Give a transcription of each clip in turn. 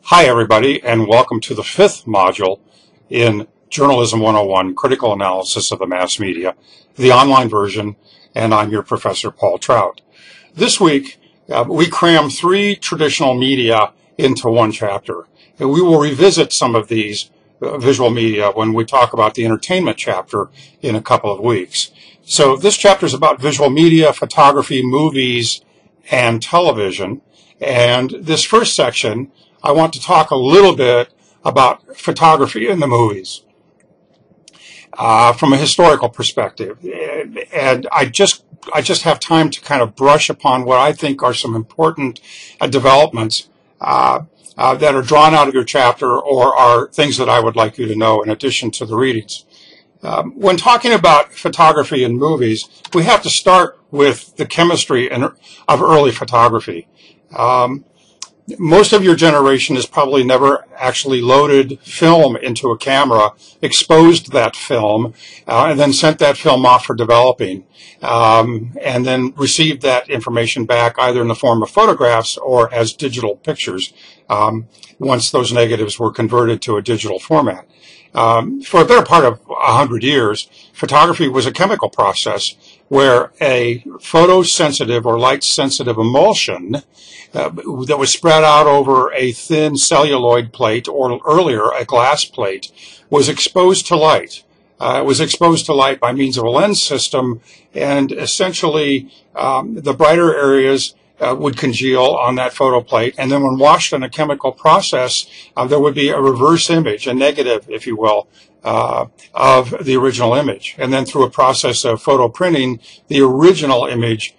Hi, everybody, and welcome to the fifth module in Journalism 101, Critical Analysis of the Mass Media, the online version, and I'm your Professor Paul Trout. This week, we cram three traditional media into one chapter, and we will revisit some of these visual media when we talk about the entertainment chapter in a couple of weeks. So this chapter is about visual media, photography, movies, and television. And this first section, I want to talk a little bit about photography in the movies from a historical perspective. And I just have time to kind of brush upon what I think are some important developments that are drawn out of your chapter or are things that I would like you to know in addition to the readings. When talking about photography in movies, we have to start with the chemistry of early photography. Most of your generation has probably never actually loaded film into a camera, exposed that film, and then sent that film off for developing, and then received that information back either in the form of photographs or as digital pictures once those negatives were converted to a digital format. For a better part of 100 years, photography was a chemical process where a photosensitive or light-sensitive emulsion that was spread out over a thin celluloid plate, or earlier a glass plate, was exposed to light. It was exposed to light by means of a lens system, and essentially the brighter areas would congeal on that photoplate, and then when washed in a chemical process, there would be a reverse image, a negative, if you will, of the original image. And then through a process of photo printing, the original image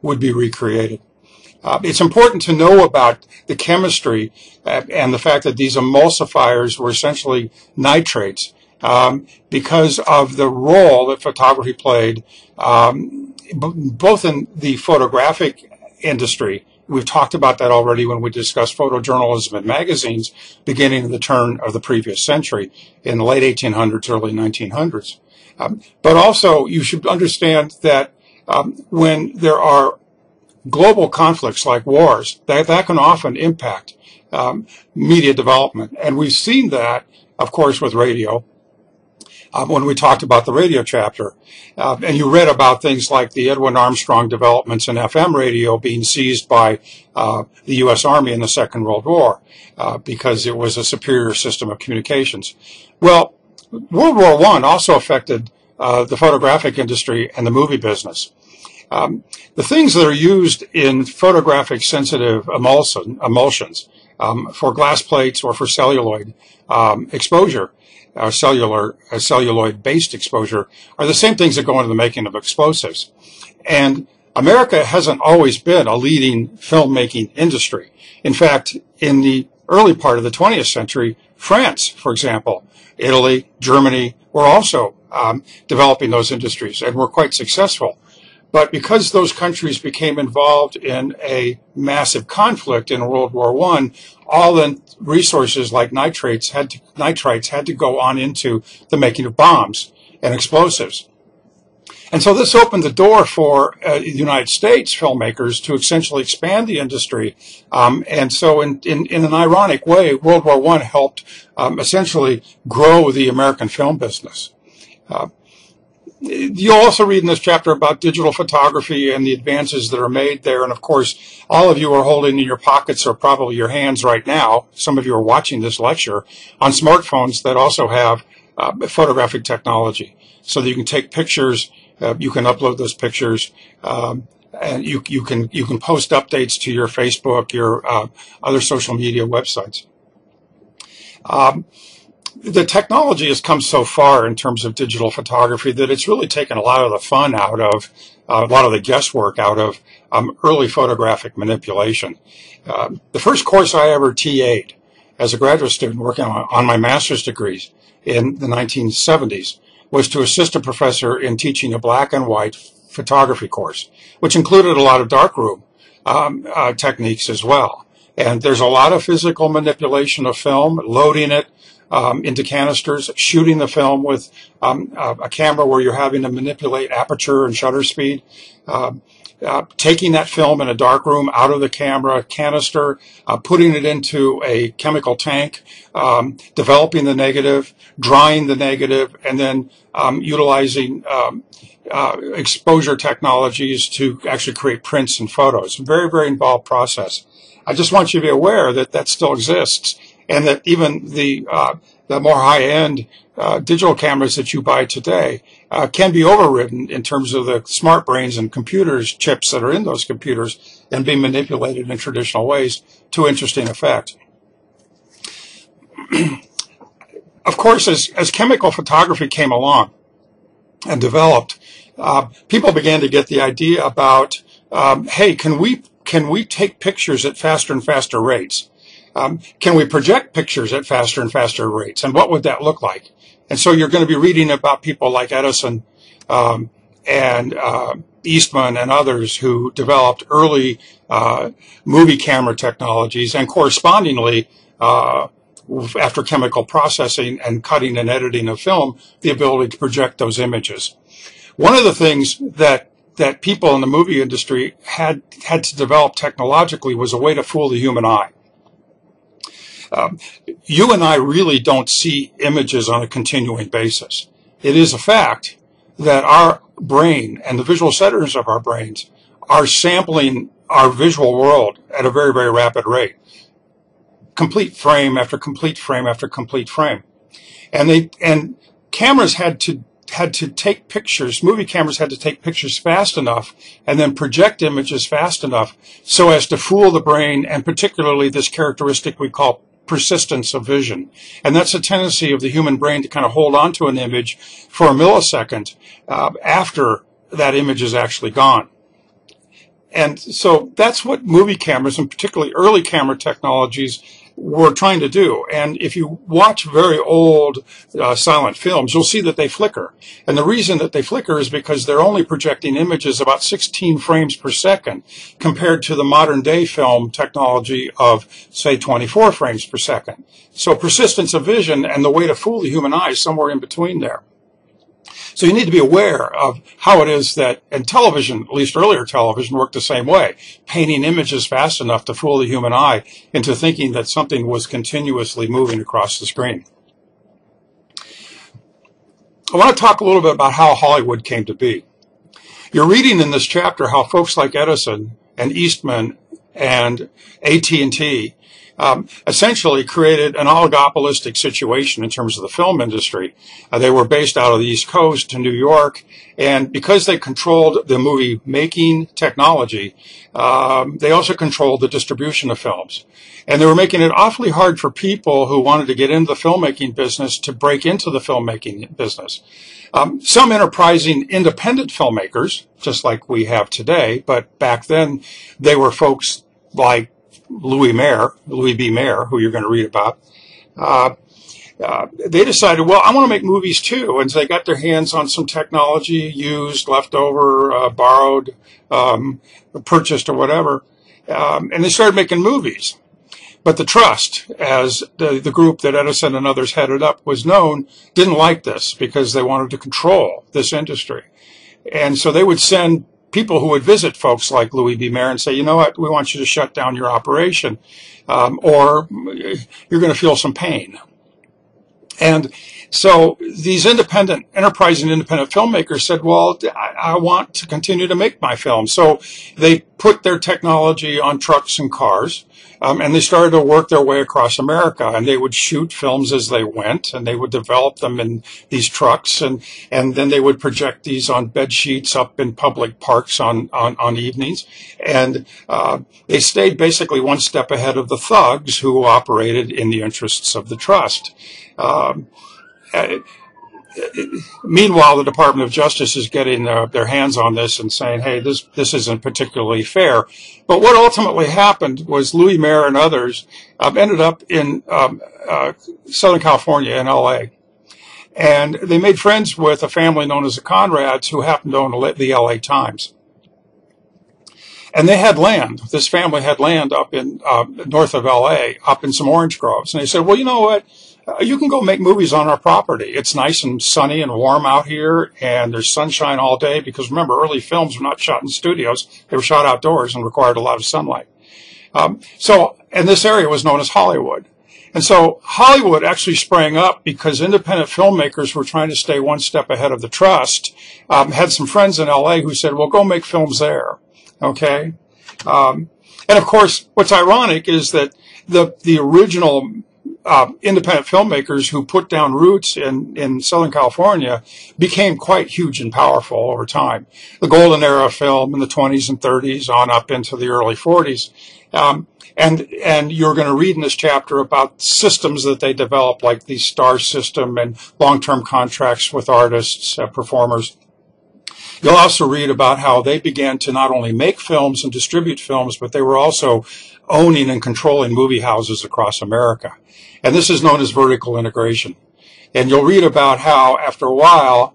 would be recreated. It's important to know about the chemistry and the fact that these emulsifiers were essentially nitrates because of the role that photography played both in the photographic industry. We've talked about that already when we discussed photojournalism in magazines beginning of the turn of the previous century in the late 1800s, early 1900s. But also you should understand that when there are global conflicts like wars, that can often impact media development. And we've seen that, of course, with radio. When we talked about the radio chapter, and you read about things like the Edwin Armstrong developments in FM radio being seized by the U.S. Army in the Second World War because it was a superior system of communications. Well, World War I also affected the photographic industry and the movie business. The things that are used in photographic sensitive emulsions for glass plates or for celluloid exposure, celluloid-based exposure, are the same things that go into the making of explosives. And America hasn't always been a leading filmmaking industry. In fact, in the early part of the 20th century, France, for example, Italy, Germany, were also developing those industries and were quite successful. But because those countries became involved in a massive conflict in World War I, all the resources like nitrites had to go on into the making of bombs and explosives. And so this opened the door for the United States filmmakers to essentially expand the industry. And so in an ironic way, World War I helped essentially grow the American film business. You'll also read in this chapter about digital photography and the advances that are made there. And of course, all of you are holding in your pockets or probably your hands right now, some of you are watching this lecture, on smartphones that also have photographic technology. So that you can take pictures, you can upload those pictures, and you can post updates to your Facebook, your other social media websites. The technology has come so far in terms of digital photography that it's really taken a lot of the fun out of, a lot of the guesswork out of early photographic manipulation. The first course I ever TA'd as a graduate student working on my master's degrees in the 1970s was to assist a professor in teaching a black and white photography course, which included a lot of darkroom techniques as well. And there's a lot of physical manipulation of film, loading it into canisters, shooting the film with a camera where you're having to manipulate aperture and shutter speed. taking that film in a dark room out of the camera canister, putting it into a chemical tank, developing the negative, drying the negative, and then utilizing exposure technologies to actually create prints and photos. Very, very involved process. I just want you to be aware that that still exists, and that even the more high-end digital cameras that you buy today can be overridden in terms of the smart brains and computers, chips that are in those computers, and be manipulated in traditional ways to interesting effect. Of course, as chemical photography came along and developed, people began to get the idea about, hey, can we take pictures at faster and faster rates? Can we project pictures at faster and faster rates? And what would that look like? And so you're going to be reading about people like Edison and Eastman and others who developed early movie camera technologies, and correspondingly, after chemical processing and cutting and editing of film, the ability to project those images. One of the things that people in the movie industry had to develop technologically was a way to fool the human eye. You and I really don't see images on a continuing basis. It is a fact that our brain and the visual centers of our brains are sampling our visual world at a very, very rapid rate. Complete frame after complete frame after complete frame. And cameras had to take pictures, movie cameras had to take pictures fast enough and then project images fast enough so as to fool the brain, and particularly this characteristic we call persistence of vision. And that's a tendency of the human brain to kind of hold on to an image for a millisecond after that image is actually gone. And so that's what movie cameras, and particularly early camera technologies, were trying to do. And if you watch very old silent films, you'll see that they flicker. And the reason that they flicker is because they're only projecting images about 16 frames per second compared to the modern day film technology of, say, 24 frames per second. So persistence of vision and the way to fool the human eye is somewhere in between there. So you need to be aware of how it is that, and television, at least earlier television, worked the same way, painting images fast enough to fool the human eye into thinking that something was continuously moving across the screen. I want to talk a little bit about how Hollywood came to be. You're reading in this chapter how folks like Edison and Eastman and AT&T essentially created an oligopolistic situation in terms of the film industry. They were based out of the East Coast to New York, and because they controlled the movie making technology, they also controlled the distribution of films. And they were making it awfully hard for people who wanted to get into the filmmaking business to break into the filmmaking business. Some enterprising independent filmmakers, just like we have today, but back then they were folks like Louis B. Mayer, who you're going to read about. They decided, well, I want to make movies too. And so they got their hands on some technology, used, leftover, borrowed, purchased, or whatever. And they started making movies. But the Trust, as the group that Edison and others headed up was known, didn't like this because they wanted to control this industry. And so they would send people who would visit folks like Louis B. Mayer and say, you know what, we want you to shut down your operation, or you're going to feel some pain. And so these enterprising independent filmmakers said, well, I want to continue to make my film. So they put their technology on trucks and cars, and they started to work their way across America. And they would shoot films as they went, and they would develop them in these trucks, and then they would project these on bed sheets up in public parks on evenings. And they stayed basically one step ahead of the thugs who operated in the interests of the Trust. Meanwhile, the Department of Justice is getting their hands on this and saying, hey, this isn't particularly fair. But what ultimately happened was Louis Mayer and others ended up in Southern California, in L.A., and they made friends with a family known as the Conrads, who happened to own the L.A. Times. And they had land. This family had land up in north of L.A., up in some orange groves. And they said, well, you know what? you can go make movies on our property. It's nice and sunny and warm out here, and there's sunshine all day because remember, early films were not shot in studios. They were shot outdoors and required a lot of sunlight. And this area was known as Hollywood. And so Hollywood actually sprang up because independent filmmakers were trying to stay one step ahead of the trust. Had some friends in LA who said, well, go make films there. Okay. And of course, what's ironic is that the original independent filmmakers who put down roots in Southern California became quite huge and powerful over time. The golden era of film in the 20s and 30s on up into the early 40s. And you're going to read in this chapter about systems that they developed, like the STAR system and long-term contracts with artists, performers. You'll also read about how they began to not only make films and distribute films, but they were also owning and controlling movie houses across America. And this is known as vertical integration. And you'll read about how, after a while,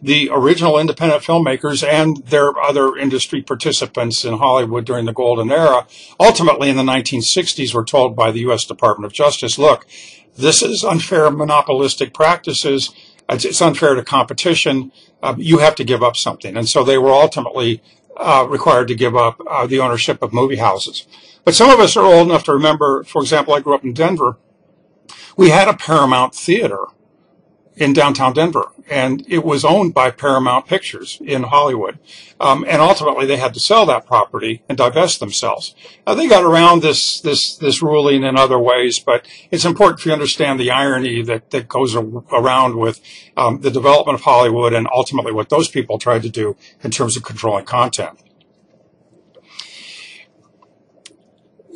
the original independent filmmakers and their other industry participants in Hollywood during the golden era, ultimately in the 1960s, were told by the U.S. Department of Justice, look, this is unfair monopolistic practices. It's unfair to competition. You have to give up something. And so they were ultimately required to give up the ownership of movie houses. But some of us are old enough to remember, for example, I grew up in Denver. We had a Paramount theater in downtown Denver, and it was owned by Paramount Pictures in Hollywood. And ultimately, they had to sell that property and divest themselves. They got around this ruling in other ways, but it's important for you to understand the irony that goes around with the development of Hollywood and ultimately what those people tried to do in terms of controlling content.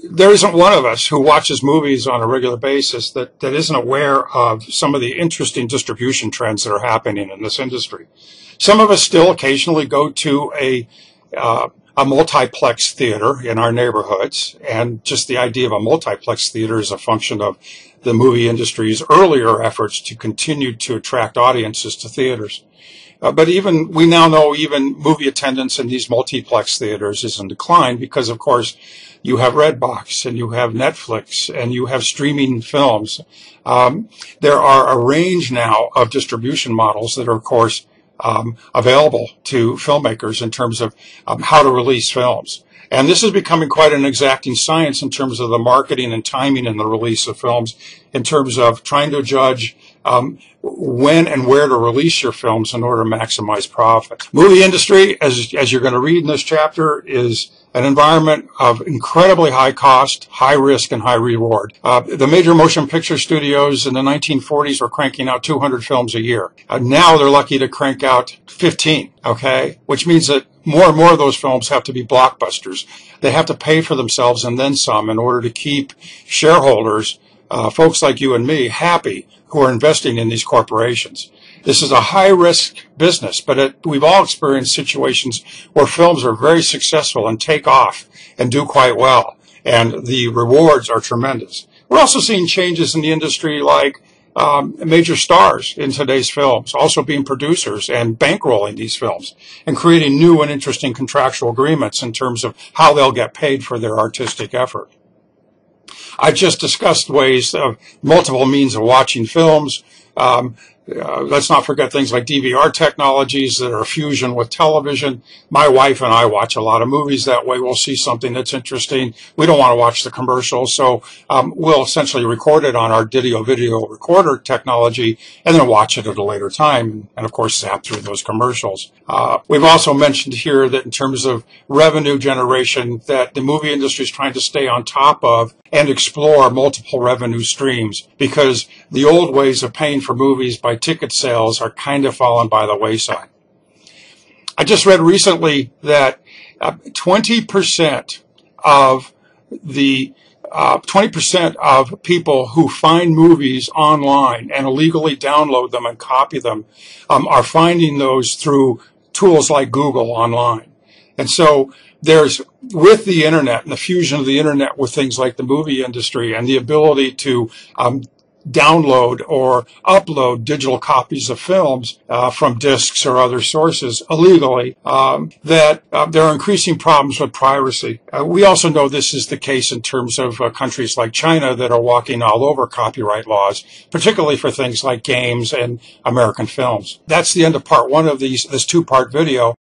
There isn't one of us who watches movies on a regular basis that isn't aware of some of the interesting distribution trends that are happening in this industry. Some of us still occasionally go to a multiplex theater in our neighborhoods, and just the idea of a multiplex theater is a function of the movie industry's earlier efforts to continue to attract audiences to theaters. But we now know even movie attendance in these multiplex theaters is in decline because, of course, you have Redbox and you have Netflix and you have streaming films. There are a range now of distribution models that are, of course, available to filmmakers in terms of how to release films. And this is becoming quite an exacting science in terms of the marketing and timing and the release of films, in terms of trying to judge when and where to release your films in order to maximize profit. Movie industry, as you're going to read in this chapter, is an environment of incredibly high cost, high risk, and high reward. The major motion picture studios in the 1940s were cranking out 200 films a year. Now they're lucky to crank out 15, okay? Which means that more and more of those films have to be blockbusters. They have to pay for themselves and then some in order to keep shareholders, folks like you and me, happy who are investing in these corporations. This is a high-risk business, but we've all experienced situations where films are very successful and take off and do quite well, and the rewards are tremendous. We're also seeing changes in the industry like major stars in today's films also being producers and bankrolling these films and creating new and interesting contractual agreements in terms of how they'll get paid for their artistic effort. I just discussed ways of multiple means of watching films. Let's not forget things like DVR technologies that are a fusion with television. My wife and I watch a lot of movies that way. We'll see something that's interesting. We don't want to watch the commercials, so we'll essentially record it on our video recorder technology and then watch it at a later time and, of course, zap through those commercials. We've also mentioned here that in terms of revenue generation, that the movie industry is trying to stay on top of and explore multiple revenue streams because the old ways of paying for movies by ticket sales are kind of fallen by the wayside. I just read recently that 20% of the 20% of people who find movies online and illegally download them and copy them are finding those through tools like Google online. And so there's, with the internet and the fusion of the internet with things like the movie industry and the ability to download or upload digital copies of films from discs or other sources illegally, that there are increasing problems with piracy. We also know this is the case in terms of countries like China that are walking all over copyright laws, particularly for things like games and American films. That's the end of part one of this two-part video.